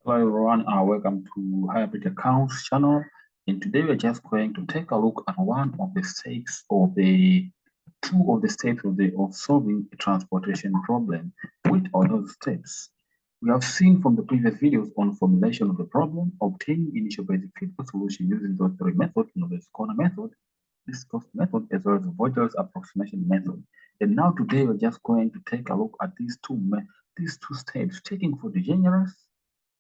Hello everyone, welcome to Hybrid Accounts channel. And today we're just going to take a look at one of the steps of the two of the steps of solving a transportation problem. Which are those steps? We have seen from the previous videos on formulation of the problem, obtaining initial basic physical solution using those three methods, the corner method, this cost method, as well as the Vogel's approximation method. And now today we're just going to take a look at these two steps, checking for degeneracy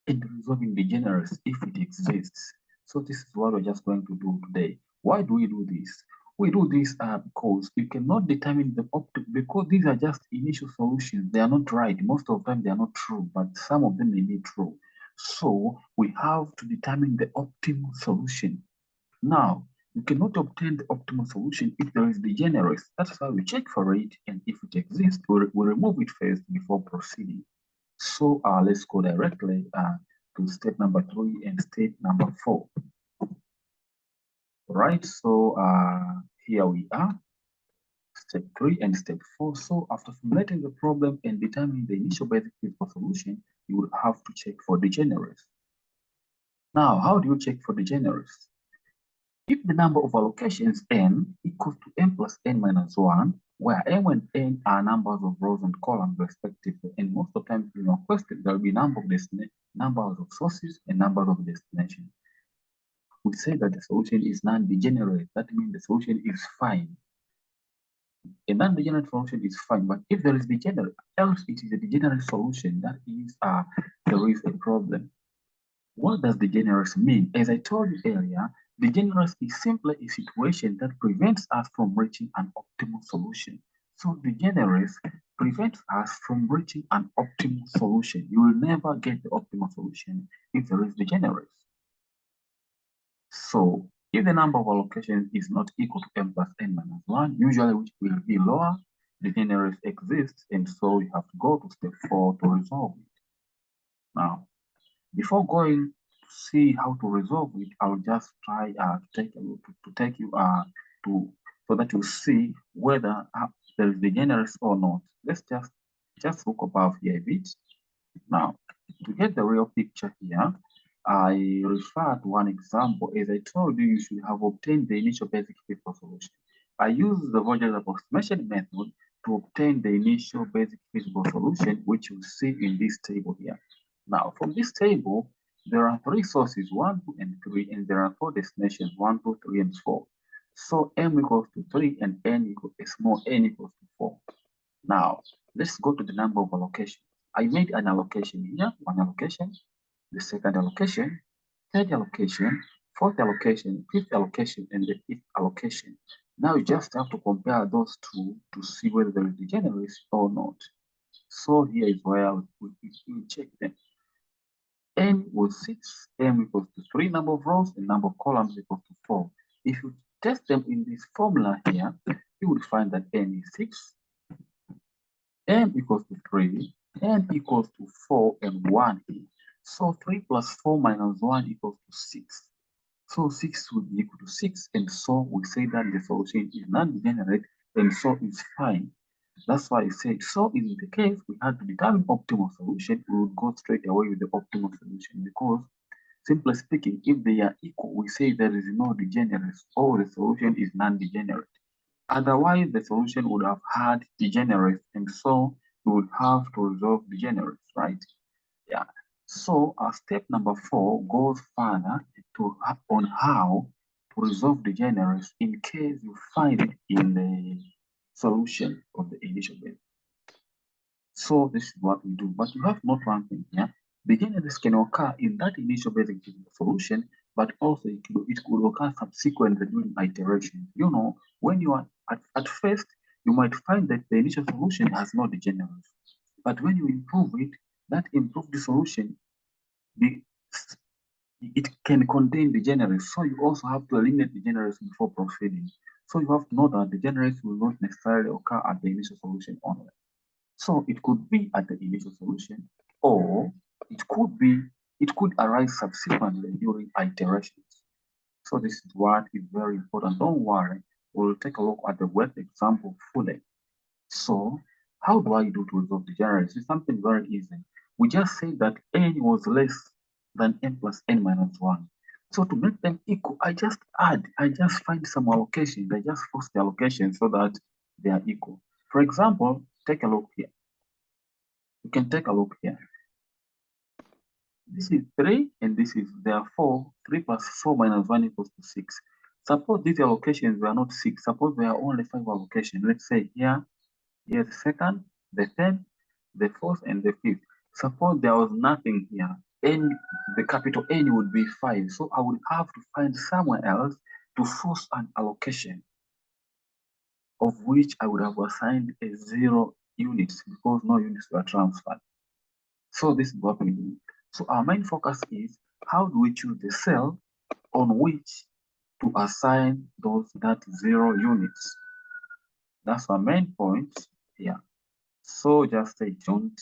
and resolving degeneracy if it exists. So this is what we're just going to do today. Why do we do this? We do this because we cannot determine the optimal, because these are just initial solutions. They are not right. Most of the time they are not true, but some of them may be true. So we have to determine the optimal solution. Now, you cannot obtain the optimal solution if there is degeneracy. That's why we check for it, and if it exists, we remove it first before proceeding. So let's go directly to step number 3 and step number 4. All right, so here we are, step 3 and step 4. So after formulating the problem and determining the initial basic physical solution, you will have to check for degeneracy. Now, how do you check for degeneracy? If the number of allocations n equals to n plus n minus 1, where m and n are numbers of rows and columns respectively, and most of the time in your question there will be numbers of sources and numbers of destination. We say that the solution is non-degenerate. That means the solution is fine. A non-degenerate solution is fine, but if there is degenerate, else it is a degenerate solution. That is, there is a problem. What does degeneracy mean? As I told you earlier, degeneracy is simply a situation that prevents us from reaching an optimal solution. So degeneracy prevents us from reaching an optimal solution. You will never get the optimal solution if there is degeneracy. So if the number of allocations is not equal to m plus n minus 1, usually which will be lower, degeneracy exists, and so you have to go to step 4 to resolve it. Now, before going to see how to resolve it, I'll just try to take you so that you see whether there is degeneracy or not. Let's just look above here a bit. Now, to get the real picture here, I refer to one example. As I told you, you should have obtained the initial basic physical solution. I use the Vogel's approximation method to obtain the initial basic physical solution, which you see in this table here. Now, from this table, there are 3 sources, 1, 2, and 3, and there are 4 destinations, 1, 2, 3, and 4. So m equals to 3 and small n equals to 4. Now, let's go to the number of allocations. I made an allocation here, 1 allocation, the 2nd allocation, 3rd allocation, 4th allocation, 5th allocation, and the 5th allocation. Now you just have to compare those two to see whether there is degeneracy or not. So here is where we check them. N was 6, m equals to 3 number of rows, and number of columns equals to 4. If you test them in this formula here, you would find that n is 6, m equals to 3, n equals to 4, and 1 here. So 3 plus 4 minus 1 equals to 6. So 6 would be equal to 6, and so we say that the solution is non-degenerate, and so it's fine. That's why I said, so in the case we had to determine optimal solution, we would go straight away with the optimal solution, because simply speaking, if they are equal, we say there is no degeneracy, or the solution is non-degenerate. Otherwise, the solution would have had degeneracy, and so we would have to resolve degeneracy, right? Yeah. So step number 4 goes further on how to resolve degeneracy in case you find it in the solution of the initial basic. So this is what we do. But you have to note one thing here. Degeneracy can occur in that initial basic solution, but also it could occur subsequently during iteration. You know, when you are at first, you might find that the initial solution has no degeneracy. But when you improve it, that improved solution, it can contain degeneracy. So you also have to eliminate degeneracy before proceeding. So you have to know that degeneracy will not necessarily occur at the initial solution only. So it could be at the initial solution, or it could arise subsequently during iterations. So this is what is very important. Don't worry, we'll take a look at the work example fully. So how do I do to resolve degeneracy? It's something very easy. We just say that n was less than m plus n minus 1. So to make them equal, I just add, I just find some allocations, I just force the allocation so that they are equal. For example, take a look here. You can take a look here. This is 3 and this is therefore 3 plus 4 minus 1 equals to 6. Suppose these allocations were not 6. Suppose there are only 5 allocations. Let's say here, here's the second, the third, the fourth, and the fifth. Suppose there was nothing here. N, the capital N would be 5. So I would have to find somewhere else to force an allocation of which I would have assigned a 0 units because no units were transferred. So this is what we do. So our main focus is how do we choose the cell on which to assign that 0 units. That's our main point here. So just stay tuned.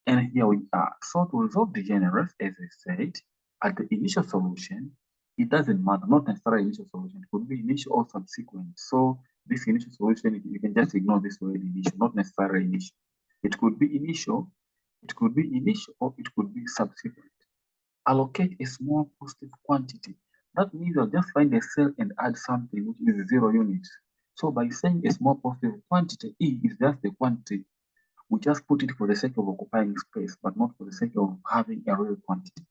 And here we are. So to resolve degeneracy, as I said, at the initial solution, it doesn't matter, not necessarily initial solution, it could be initial or subsequent. So this initial solution, you can just ignore this word initial, not necessarily initial. It could be initial, or it could be subsequent. Allocate a small positive quantity. That means you'll just find a cell and add something which is 0 units. So by saying a small positive quantity, E is just the quantity. We just put it for the sake of occupying space, but not for the sake of having a real quantity.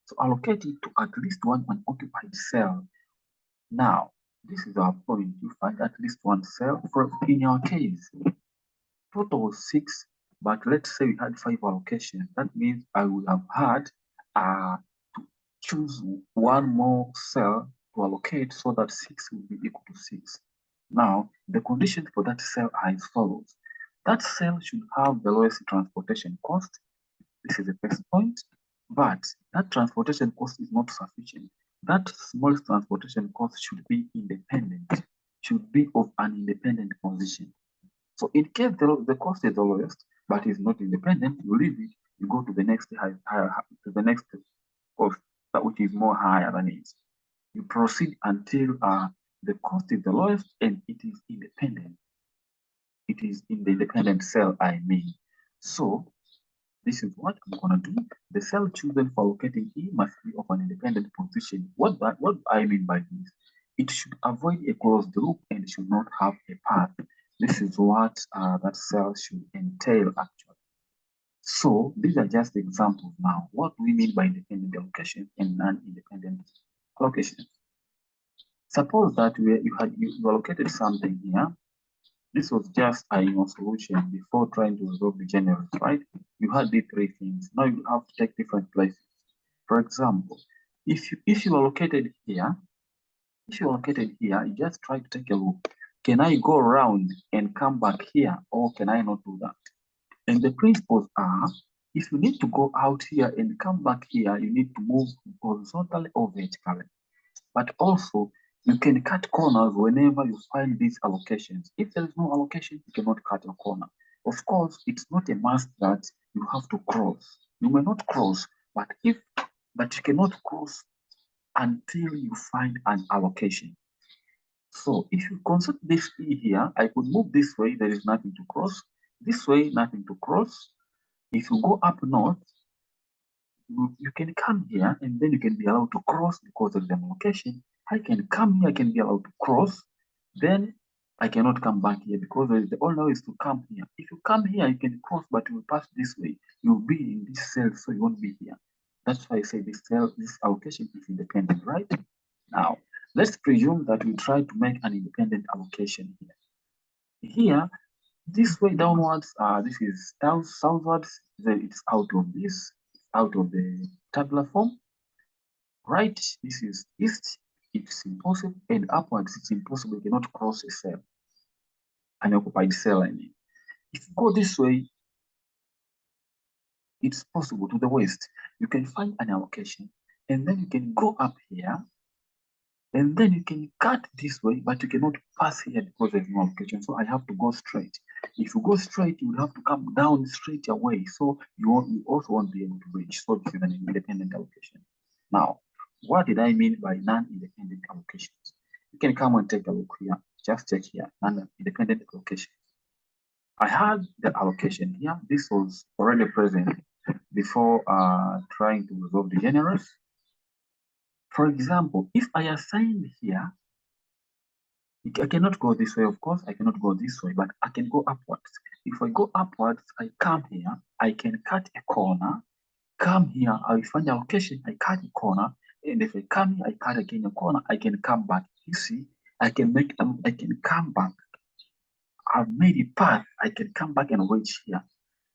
So allocate it to at least one unoccupied cell. Now, this is our point. You find at least one cell. In our case, total was 6, but let's say we had 5 allocations. That means I would have had to choose one more cell to allocate so that 6 will be equal to 6. Now, the conditions for that cell are as follows. That cell should have the lowest transportation cost. This is the first point, but that transportation cost is not sufficient. That smallest transportation cost should be independent, should be of an independent position. So in case the cost is the lowest, but is not independent, you leave it, you go to the next to the next cost, which is more higher than it. You proceed until the cost is the lowest and it is independent. It is in the independent cell, I mean. So this is what I'm going to do. The cell chosen for allocating E must be of an independent position. What I mean by this? It should avoid a closed loop and should not have a path. This is what that cell should entail actually. So these are just examples now. What do we mean by independent allocation and non-independent allocation? Suppose that you allocated something here. This was just your solution before trying to resolve degeneracy, right? You had these 3 things. Now you have to take different places. For example, if you allocated here, you just try to take a look. Can I go around and come back here, or can I not do that? And the principles are, if you need to go out here and come back here, you need to move horizontally or vertically. But also, you can cut corners whenever you find these allocations. If there is no allocation, you cannot cut a corner. Of course, it's not a must that you have to cross. You may not cross, but you cannot cross until you find an allocation. So if you consider this E here, I could move this way, there is nothing to cross. This way, nothing to cross. If you go up north, you can come here and then you can be allowed to cross because of the allocation. I can come here, I can be allowed to cross, then I cannot come back here because the only way is to come here. If you come here, you can cross, but you will pass this way. You'll be in this cell, so you won't be here. That's why I say this allocation is independent, right? Now, let's presume that we try to make an independent allocation here. Here, this way downwards, this is southwards, it's out of this, out of the tabular form. Right, this is east, it's impossible, and upwards, it's impossible. You cannot cross a cell, an occupied cell, I mean. If you go this way, it's possible to the west. You can find an allocation, and then you can go up here, and then you can cut this way, but you cannot pass here because there's no allocation. So I have to go straight. If you go straight, you would have to come down straight away. So you also won't be able to reach. So this is an independent allocation. Now, what did I mean by non-independent allocations? You can come and take a look here. Just check here, non-independent allocation. I had the allocation here. This was already present before trying to resolve degeneracy. For example, if I assign here, I cannot go this way, of course, I cannot go this way, but I can go upwards. If I go upwards, I come here, I can cut a corner, come here, I find allocation, I cut a corner, and if I come here, I cut again a corner, I can come back. You see, I can come back. I've made a path, I can come back and reach here.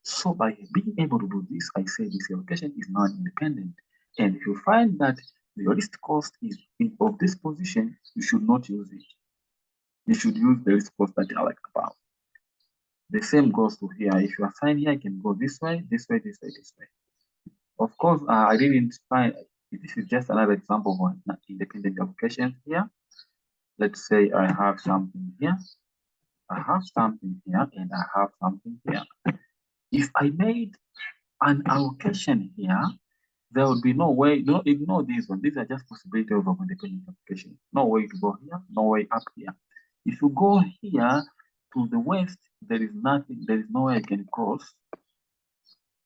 So by being able to do this, I say this allocation is non-independent. And if you find that the least cost is of this position, you should not use it. You should use the least cost that are like above. The same goes to here. If you assign here, I can go this way, this way, this way, this way. Of course, I didn't find, this is just another example of an independent allocation here. Let's say I have something here, I have something here, and I have something here. If I made an allocation here, there would be no way, don't ignore these ones. These are just possibilities of independent application. No way to go here, no way up here. If you go here to the west, there is nothing, there is no way I can cross.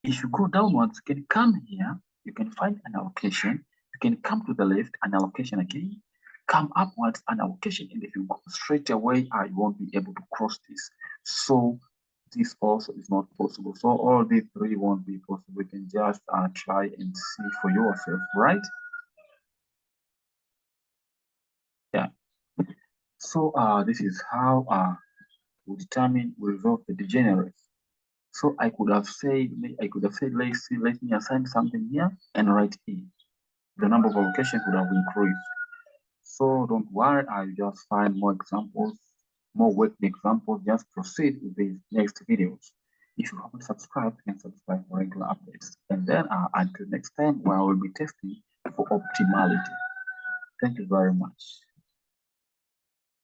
If you go downwards, you can come here, you can find an allocation, you can come to the left, an allocation again, come upwards, an allocation, and if you go straight away, I won't be able to cross this. So this also is not possible. So all these three won't be possible. You can just try and see for yourself, right? Yeah. So this is how we resolve the degeneracy. So I could have said, let me assign something here and write E. The number of allocations would have increased. So don't worry, I'll just find more examples, more working examples. Just proceed with these next videos. If you haven't subscribed, you can subscribe for regular updates. And then until next time, where I will be testing for optimality. Thank you very much.